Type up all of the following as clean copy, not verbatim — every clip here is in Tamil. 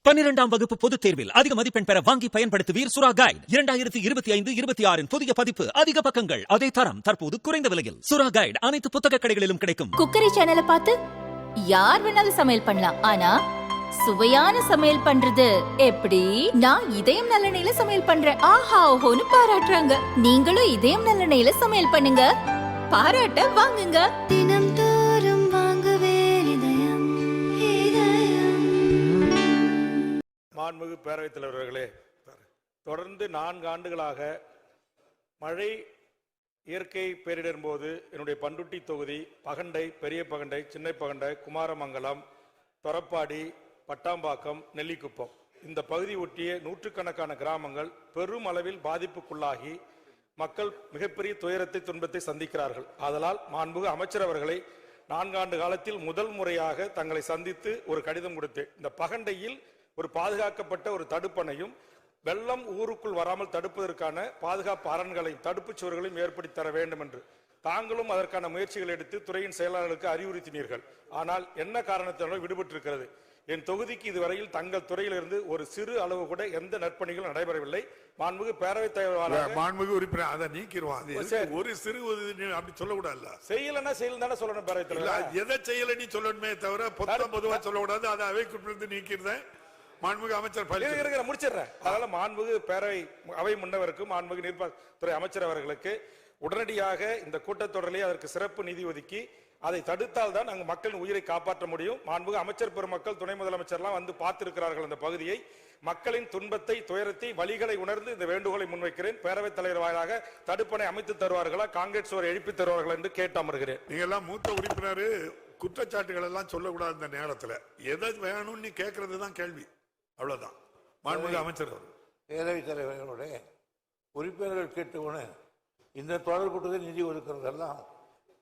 12ஆம் வகுப்பு பொதுத் தேர்வில் அதிக மதிப்பெண் பெற வாங்கி பயன்படுத்துவீர் சுறா கைடு 2025-26 புதிய பதிப்பு. அதிக பக்கங்கள், அதே தரம், தற்போது குறைந்த விலையில். சுறா கைடு அனைத்து புத்தக கடைகளிலும் கிடைக்கும். குக்கரி சேனலை பார்த்து யார் வேணாலும் சமையல் பண்ணலாம். ஆனா சுவையான சமையல் பண்றது எப்படி? நான் இதயம் நல்லெண்ணெயில சமையல் பண்றேன். ஆஹா ஓஹோன்னு பாராட்டுறாங்க. நீங்களும் இதயம் நல்லெண்ணெயில சமையல் பண்ணுங்க, பாராட்ட வாங்குங்க. தினம் தோறும் வாங்குவே இதயம் இதயம். மாண்புமிகு பேரவைத் தலைவர்களே, தொடர்ந்து 4 ஆண்டுகளாக மழை இயற்கை பேரிடர் போது என்னுடைய பண்ருட்டி தொகுதி பகண்டை, பெரிய பகண்டை, சின்ன பகண்டை, குமாரமங்கலம், தொரப்பாடி, பட்டாம்பாக்கம், நெல்லிக்குப்பம் இந்த பகுதி ஒட்டிய நூற்றுக்கணக்கான கிராமங்கள் பெரும் அளவில் பாதிப்புக்குள்ளாகி மக்கள் மிகப்பெரிய துயரத்தை, துன்பத்தை சந்திக்கிறார்கள். ஆதலால் மாண்புமிகு அமைச்சர் அவர்களை 4 ஆண்டு காலத்தில் முதல் முறையாக தங்களை சந்தித்து ஒரு கடிதம் கொடுத்தேன். இந்த பகண்டையில் ஒரு பாதுகாக்கப்பட்ட ஒரு தடுப்பணையும், வெள்ளம் ஊருக்குள் வராமல் தடுப்பதற்கான பாதுகாப்பு அரண்களையும், தடுப்புச் சுவர்களையும் ஏற்படுத்தி தர வேண்டும் என்று தாங்களும் அதற்கான முயற்சிகள் எடுத்து துறையின் செயலாளர்களுக்கு அறிவுறுத்தினீர்கள். ஆனால் என்ன காரணத்தினாலும் விடுபட்டிருக்கிறது. என் தொகுதிக்கு இதுவரையில் தங்கள் துறையிலிருந்து ஒரு சிறு அளவு கூட எந்த நற்பணிகளும் நடைபெறவில்லை. மாண்புமிகு பேரவைத் தலைவர், மாண்புமிகு உறுப்பினர் அதை நீக்கிடுவான். ஒரு சிறு அப்படி சொல்லக்கூடாது. செய்யலன்னா செய்யல தானே சொல்லணும். பேரவைத் தலைவர் எதை செய்யல நீ சொல்லணுமே தவிர பொதுவா சொல்லக்கூடாது. அதை அவைக்குறிப்பிலிருந்து நீக்கிறேன். மாண்புமிகு அமைச்சர் முடிச்சிடுறேன். அதனால மாண்புமிகு பேரவை அவை முன்னவருக்கு, மாண்புமிகு நீர்ப்பாசனத்துறை அமைச்சர் அவர்களுக்கு உடனடியாக இந்த கூட்டத்தொடரிலே அதற்கு சிறப்பு நிதி ஒதுக்கி அதை தடுத்தால் தான் நாங்கள் மக்களின் உயிரை காப்பாற்ற முடியும். மாண்புமிகு அமைச்சர் பெருமக்கள், துணை முதலமைச்சர்லாம் வந்து பார்த்திருக்கிறார்கள் அந்த பகுதியை. மக்களின் துன்பத்தை, துயரத்தை, வழிகளை உணர்ந்து இந்த வேண்டுகோளை முன்வைக்கிறேன். பேரவைத் தலைவர் வாயிலாக தடுப்பணை அமைத்து தருவார்களா, காங்கிரஸ் சுவர் எழுப்பி தருவார்களா என்று கேட்டு அமர்கிறேன். நீங்க எல்லாம் மூத்த உறுப்பினர், குற்றச்சாட்டுகள் எல்லாம் சொல்லக்கூடாது. இந்த நேரத்தில் எதை வேணும்னு கேட்கறது தான் கேள்வி, அவ்வளவுதான். மாண்புமிகு அமைச்சர் பேரவைத் தலைவர்களுடைய உறுப்பினர்கள் கேட்டுக்கொண்டு இந்த தொடர்புட்டதில் நிதி ஒதுக்குறதெல்லாம்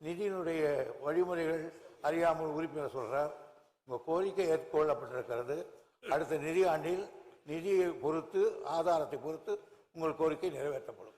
நிதியினுடைய வழிமுறைகள் அறியாமல் உறுப்பினர் சொல்றார். உங்கள் கோரிக்கை ஏற்றுக்கொள்ளப்பட்டிருக்கிறது. அடுத்த நிதி ஆண்டில் நிதியை பொறுத்து, ஆதாரத்தை பொறுத்து உங்கள் கோரிக்கை நிறைவேற்றப்படும்.